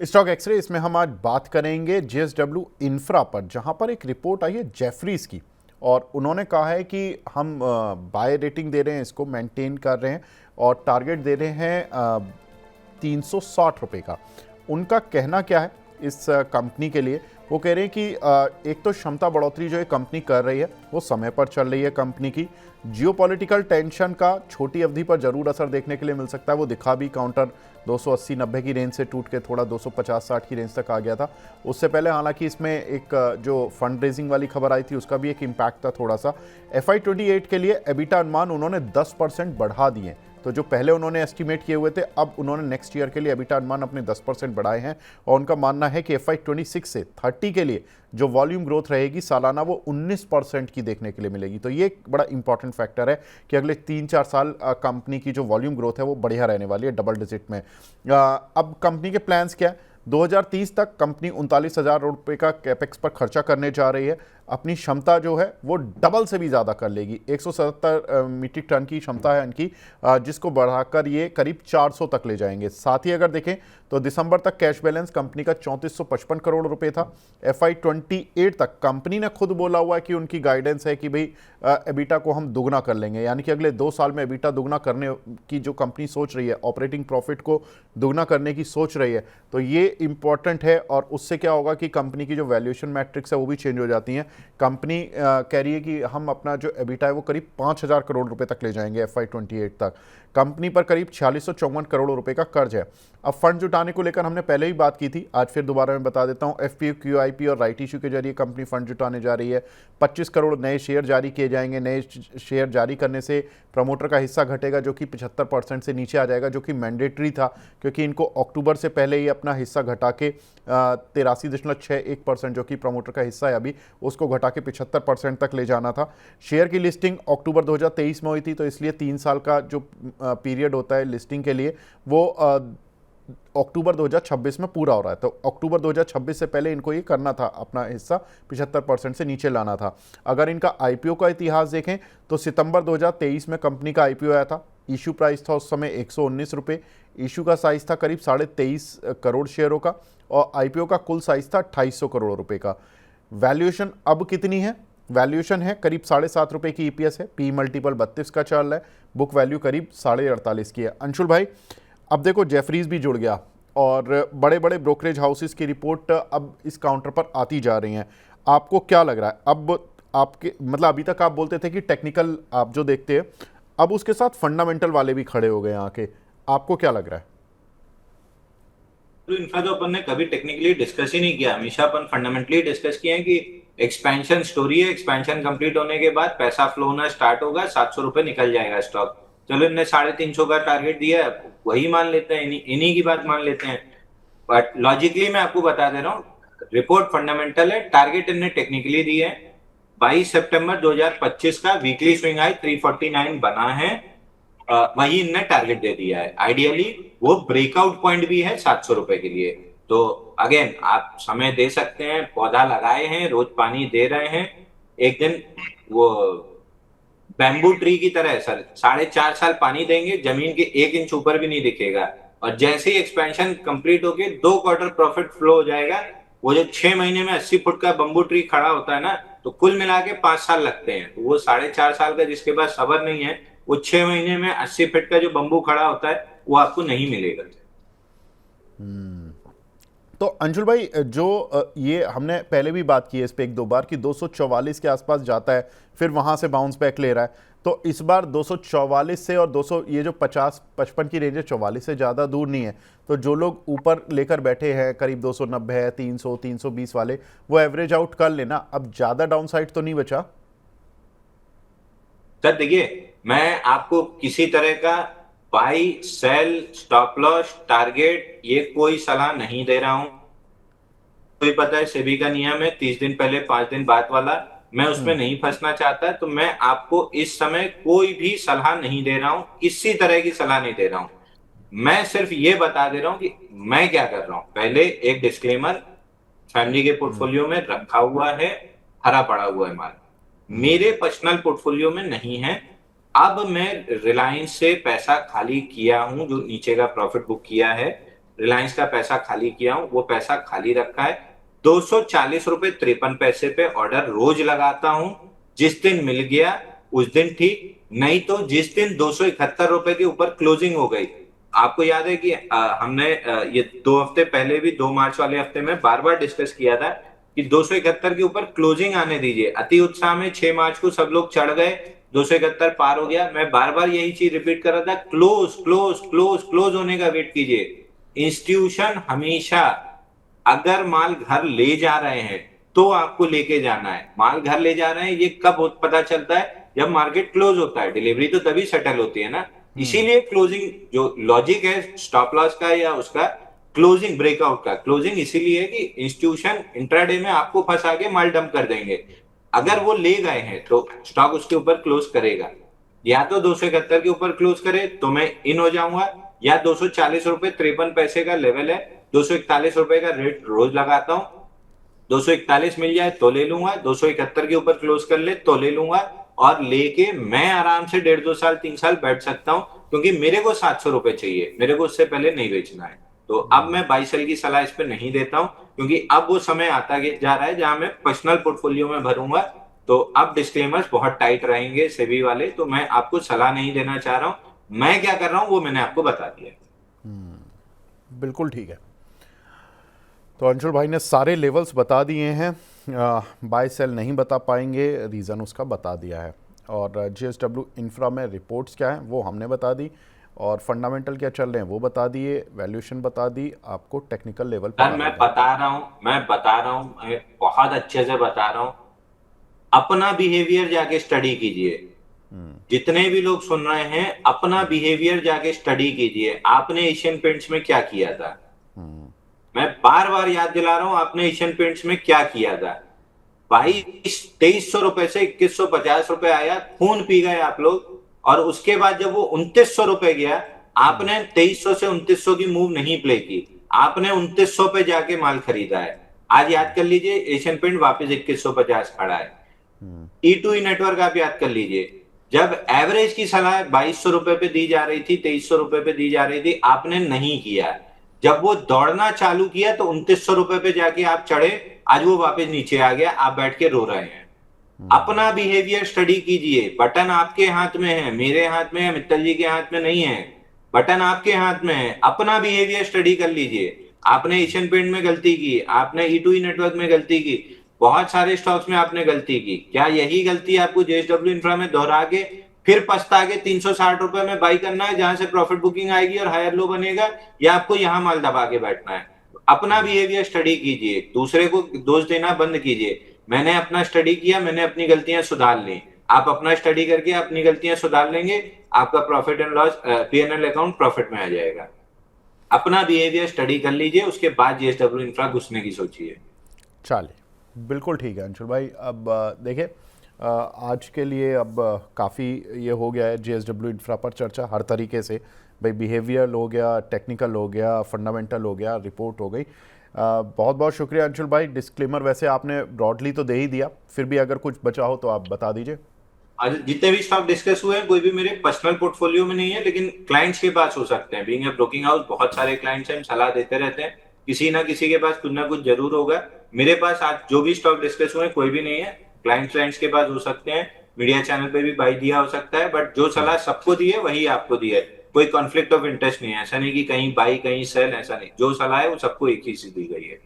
Stock x ray, इसमें हम आज बात करेंगे जेएसडब्ल्यू इंफ्रा पर, जहां पर एक रिपोर्ट आई है जेफरीज की और उन्होंने कहा है कि हम बाय रेटिंग दे रहे हैं, इसको मेंटेन कर रहे हैं और टारगेट दे रहे हैं 360 रुपये का। उनका कहना क्या है इस कंपनी के लिए? वो कह रहे हैं कि एक तो क्षमता बढ़ोतरी जो ये कंपनी कर रही है वो समय पर चल रही है कंपनी की। जियोपॉलिटिकल टेंशन का छोटी अवधि पर जरूर असर देखने के लिए मिल सकता है, वो दिखा भी, काउंटर 280-90 की रेंज से टूट के थोड़ा 250-60 की रेंज तक आ गया था। उससे पहले हालांकि इसमें एक जो फंड रेजिंग वाली खबर आई थी उसका भी एक इम्पैक्ट था थोड़ा सा। FY28 के लिए एबिटा अनुमान उन्होंने 10% बढ़ा दिए, तो जो पहले उन्होंने एस्टिमेट किए हुए थे अब उन्होंने नेक्स्ट ईयर के लिए एबिटा अनुमान अपने 10% बढ़ाए हैं और उनका मानना है कि FY26 से 30 के लिए जो वॉल्यूम ग्रोथ रहेगी सालाना वो 19% की देखने के लिए मिलेगी। तो ये एक बड़ा इंपॉर्टेंट फैक्टर है कि अगले 3-4 साल कंपनी की जो वॉल्यूम ग्रोथ है वो बढ़िया रहने वाली है, डबल डिजिट में। अब कंपनी के प्लान्स क्या है? 2030 तक कंपनी 39,000 रुपये का कैपेक्स पर खर्चा करने जा रही है। अपनी क्षमता जो है वो डबल से भी ज़्यादा कर लेगी। 177 मीट्रिक टन की क्षमता है इनकी, जिसको बढ़ाकर ये करीब 400 तक ले जाएंगे। साथ ही अगर देखें तो दिसंबर तक कैश बैलेंस कंपनी का 3455 करोड़ रुपए था। FY28 तक कंपनी ने खुद बोला हुआ है कि उनकी गाइडेंस है कि भाई एबिटा को हम दुगना कर लेंगे, यानी कि अगले 2 साल में एबिटा दुगना करने की जो कंपनी सोच रही है, ऑपरेटिंग प्रॉफिट को दुगना करने की सोच रही है। तो ये इंपॉर्टेंट है और उससे क्या होगा कि कंपनी की जो वैल्यूएशन मैट्रिक्स है वो भी चेंज हो जाती हैं। कंपनी कह रही है कि हम अपना जो एबिटा है वो करीब 5,000 करोड़ रुपए तक ले जाएंगे FY28 तक। कंपनी पर करीब 4654 करोड़ रुपए का कर्ज है। अब फंड जुटाने को लेकर हमने पहले ही बात की थी, आज फिर दोबारा मैं बता देता हूं। FPO, QIP और राइट इशू के जरिए कंपनी फंड जुटाने जा रही है। 25 करोड़ नए शेयर जारी किए जाएंगे। नए शेयर जारी करने से प्रमोटर का हिस्सा घटेगा जो कि 75% से नीचे आ जाएगा, जो कि मैंडेटरी था क्योंकि इनको अक्टूबर से पहले ही अपना हिस्सा घटा के 83.61% जो कि प्रमोटर का हिस्सा है अभी, उसको घटा के 75% तक ले जाना था। शेयर की लिस्टिंग अक्टूबर 2023 में हुई थी, तो इसलिए 3 साल का जो पीरियड होता है लिस्टिंग के लिए वो अक्टूबर 2026 में पूरा हो रहा है। तो अक्टूबर 2026 से पहले इनको ये करना था, अपना हिस्सा 75% से नीचे लाना था। अगर इनका IPO का इतिहास देखें तो सितंबर 2023 में कंपनी का IPO आया था। इशू प्राइस था उस समय 119 रुपये। इशू का साइज था करीब 23.5 करोड़ शेयरों का और IPO का कुल साइज था 250 करोड़ रुपए का। वैल्यूएशन अब कितनी है? वैल्यूएशन है करीब 7.5 रुपये की EPS है। P मल्टीपल 32 का चल रहा है। बुक वैल्यू करीब 48.5 की है। अंशुल भाई, अब देखो जेफरीज भी जुड़ गया और बड़े बड़े ब्रोकरेज हाउसेस की रिपोर्ट अब इस काउंटर पर आती जा रही हैं। आपको क्या लग रहा है? अब आपके मतलब अभी तक आप बोलते थे कि टेक्निकल आप जो देखते हैं, अब उसके साथ फंडामेंटल वाले भी खड़े हो गए यहाँ के। आपको क्या लग रहा है? तो इनका तो अपन ने कभी टेक्निकली डिस्कस ही नहीं किया, हमेशा अपन फंडामेंटली डिस्कस किए हैं कि एक्सपेंशन स्टोरी है, एक्सपेंशन कंप्लीट होने के बाद पैसा फ्लो होना स्टार्ट होगा, 700 रुपए निकल जाएगा स्टॉक। चलो इनने 350 का टारगेट दिया है, वही मान लेते हैं, इन्हीं की बात मान लेते हैं। बट लॉजिकली मैं आपको बता दे रहा हूँ, रिपोर्ट फंडामेंटल है, टारगेट इनने टेक्निकली दिए है। 22 सितंबर 2025 का वीकली स्विंग हाई 349 बना है, वही इनने टारगेट दे दिया है। आइडियली वो ब्रेकआउट पॉइंट भी है 700 रुपए के लिए। तो अगेन आप समय दे सकते हैं, पौधा लगाए हैं, रोज पानी दे रहे हैं, एक दिन वो बैम्बू ट्री की तरह है सर, 4.5 साल पानी देंगे, जमीन के 1 इंच ऊपर भी नहीं दिखेगा। और जैसे ही एक्सपेंशन कंप्लीट होके 2 क्वार्टर प्रॉफिट फ्लो हो जाएगा, वो जो 6 महीने में 80 फुट का बम्बू ट्री खड़ा होता है ना, तो कुल मिला के 5 साल लगते हैं। तो वो 4.5 साल का जिसके पास सबर नहीं है, वो 6 महीने में 80 फीट का जो बम्बू खड़ा होता है वो आपको नहीं मिलेगा। तो अंशुल भाई, जो ये हमने पहले भी बात की है इस पे 1-2 बार कि 244 के आसपास जाता है, फिर वहां से बाउंस बैक ले रहा है। तो इस बार 244 से और 200, ये जो 50-55 की रेंज है, 44 से ज़्यादा दूर नहीं है। तो जो लोग ऊपर लेकर बैठे हैं, करीब 290 है, 300, 320 वाले, वो एवरेज आउट कर लेना। अब ज़्यादा डाउन साइड तो नहीं बचा। सर देखिए, मैं आपको किसी तरह का buy sell stop loss target ये कोई सलाह नहीं दे रहा हूं। कोई पता है सेबी का नियम है 30 दिन पहले 5 दिन बाद वाला, मैं उसमें नहीं फंसना चाहता। तो मैं आपको इस समय कोई भी सलाह नहीं दे रहा हूं, किसी तरह की सलाह नहीं दे रहा हूं। मैं सिर्फ ये बता दे रहा हूं कि मैं क्या कर रहा हूं। पहले एक डिस्क्लेमर, फैमिली के पोर्टफोलियो में रखा हुआ है, हरा पड़ा हुआ है माल, मेरे पर्सनल पोर्टफोलियो में नहीं है। अब मैं रिलायंस से पैसा खाली किया हूं, जो नीचे का प्रॉफिट बुक किया है। रिलायंस का पैसा खाली किया हूं, वो पैसा खाली रखा है। 240 रुपए 53 पैसे पे ऑर्डर रोज लगाता हूं। जिस दिन मिल गया उस दिन ठीक, नहीं तो जिस दिन 271 रुपए के ऊपर क्लोजिंग हो गई। आपको याद है कि हमने ये 2 हफ्ते पहले भी 2 मार्च वाले हफ्ते में बार बार डिस्कस किया था कि 271 के ऊपर क्लोजिंग आने दीजिए। अति उत्साह में 6 मार्च को सब लोग चढ़ गए, 271 पार हो गया। मैं बार बार यही चीज रिपीट कर रहा था, क्लोज क्लोज क्लोज क्लोज होने का वेट कीजिए। इंस्टीट्यूशन हमेशा अगर माल घर ले जा रहे हैं तो आपको लेके जाना है। माल घर ले जा रहे हैं ये कब पता चलता है? जब मार्केट क्लोज होता है। डिलीवरी तो तभी सेटल होती है ना। इसीलिए क्लोजिंग जो लॉजिक है स्टॉप लॉस का या उसका क्लोजिंग ब्रेकआउट का, क्लोजिंग इसीलिए है कि इंस्टीट्यूशन इंट्राडे में आपको फंसा के माल डंप कर देंगे। अगर वो ले गए हैं तो स्टॉक उसके ऊपर क्लोज करेगा। या तो 271 के ऊपर क्लोज करे तो मैं इन हो जाऊंगा, या 240 रुपए 53 पैसे का लेवल है, 241 रुपए का रेट रोज लगाता हूं। 241 मिल जाए तो ले लूंगा, 271 के ऊपर क्लोज कर ले तो ले लूंगा, और लेके मैं आराम से 1.5 2 साल 3 साल बैठ सकता हूं, क्योंकि मेरे को 700 रुपए चाहिए, मेरे को उससे पहले नहीं बेचना है। तो अब मैं बाई सेल की सलाह इस पे नहीं देता हूं, क्योंकि अब वो समय आता जा रहा है जहां मैं पर्सनल पोर्टफोलियो में भरूंगा। तो अब डिस्क्लेमर्स बहुत टाइट रहेंगे सेबी वाले, तो मैं आपको सलाह नहीं देना चाह रहा हूं। मैं क्या कर रहा हूं वो मैंने आपको बता दिया। बिल्कुल ठीक है। तो अंशुल भाई ने सारे लेवल्स बता दिए हैं, बाय सेल नहीं बता पाएंगे, रीज़न उसका बता दिया है। और जेएसडब्ल्यू इंफ्रा में रिपोर्ट्स क्या हैं वो हमने बता दी, और फंडामेंटल क्या चल रहे हैं वो बता दिए, वैल्यूएशन बता दी, आपको टेक्निकल लेवल सर मैं बता रहा हूं, मैं बहुत अच्छे से बता रहा हूं। अपना बिहेवियर जाके स्टडी कीजिए। जितने भी लोग सुन रहे हैं अपना बिहेवियर जाके स्टडी कीजिए। आपने एशियन पेंट्स में क्या किया था? मैं बार बार याद दिला रहा हूं, आपने एशियन पेंट्स में क्या किया था? भाई 2300 रुपए से 2150 रुपए आया, खून पी गए आप लोग। और उसके बाद जब वो 2900 रुपए गया, आपने 2300 से 2900 की मूव नहीं प्ले की, आपने 2900 पे जाके माल खरीदा है। आज याद कर लीजिए एशियन पेंट वापस 2150 खड़ा है। E2E नेटवर्क आप याद कर लीजिए, जब एवरेज की सलाह 2200 रुपए पे दी जा रही थी, 2300 रुपए पे दी जा रही थी, आपने नहीं किया। जब वो दौड़ना चालू किया तो 2900 रुपए पे जाके आप चढ़े, आज वो वापस नीचे आ गया, आप बैठ के रो रहे हैं। अपना बिहेवियर स्टडी कीजिए। बटन आपके हाथ में है, मेरे हाथ में है, मित्तल जी के हाथ में नहीं है। बटन आपके हाथ में है, अपना बिहेवियर स्टडी कर लीजिए। आपने एशियन पेंट में गलती की, आपने E2E नेटवर्क में गलती की, बहुत सारे स्टॉक्स में आपने गलती की। क्या यही गलती आपको जेएसडब्ल्यू इंफ्रा में दोहरा के फिर पछता के 360 रुपए में बाई करना है, जहां से प्रॉफिट बुकिंग आएगी और हायर लो बनेगा, या आपको यहां माल दबा के बैठना है? अपना बिहेवियर स्टडी कीजिए, दूसरे को दोष देना बंद कीजिए। मैंने अपना स्टडी किया, मैंने अपनी गलतियां सुधार ली। आप अपना स्टडी करके अपनी गलतियां सुधार लेंगे, आपका profit and loss P&L account profit में आ जाएगा। अपना बिहेवियर स्टडी कर लीजिए, उसके बाद जेएसडब्ल्यू इंफ्रा घुसने की सोचिए। चलिए, बिल्कुल ठीक है अंशुल भाई। अब देखिए, आज के लिए अब काफ़ी ये हो गया है जेएसडब्ल्यू इंफ्रा पर चर्चा हर तरीके से। भाई बिहेवियर हो गया, टेक्निकल हो गया, फंडामेंटल हो गया, रिपोर्ट हो गई। बहुत बहुत शुक्रिया अंशुल भाई। डिस्क्लेमर वैसे आपने ब्रॉडली तो दे ही दिया, फिर भी अगर कुछ बचा हो तो आप बता दीजिए। आज जितने भी स्टॉक डिस्कस हुए हैं कोई भी मेरे पर्सनल पोर्टफोलियो में नहीं है, लेकिन क्लाइंट्स के पास हो सकते हैं। बीइंग ए ब्रोकिंग हाउस बहुत सारे क्लाइंट्स हैं, हम सलाह देते रहते हैं, किसी ना किसी के पास कुछ ना कुछ जरूर होगा। मेरे पास आज जो भी स्टॉक डिस्कस हुए कोई भी नहीं है। क्लाइंट्स के पास हो सकते हैं, मीडिया चैनल पे भी बाई दिया हो सकता है, बट जो सलाह सबको दी है वही आपको दी है। कोई कॉन्फ्लिक्ट ऑफ इंटरेस्ट नहीं है, ऐसा नहीं कि कहीं बाई कहीं सेल, ऐसा नहीं। जो सलाह है वो सबको एक ही सी दी गई है।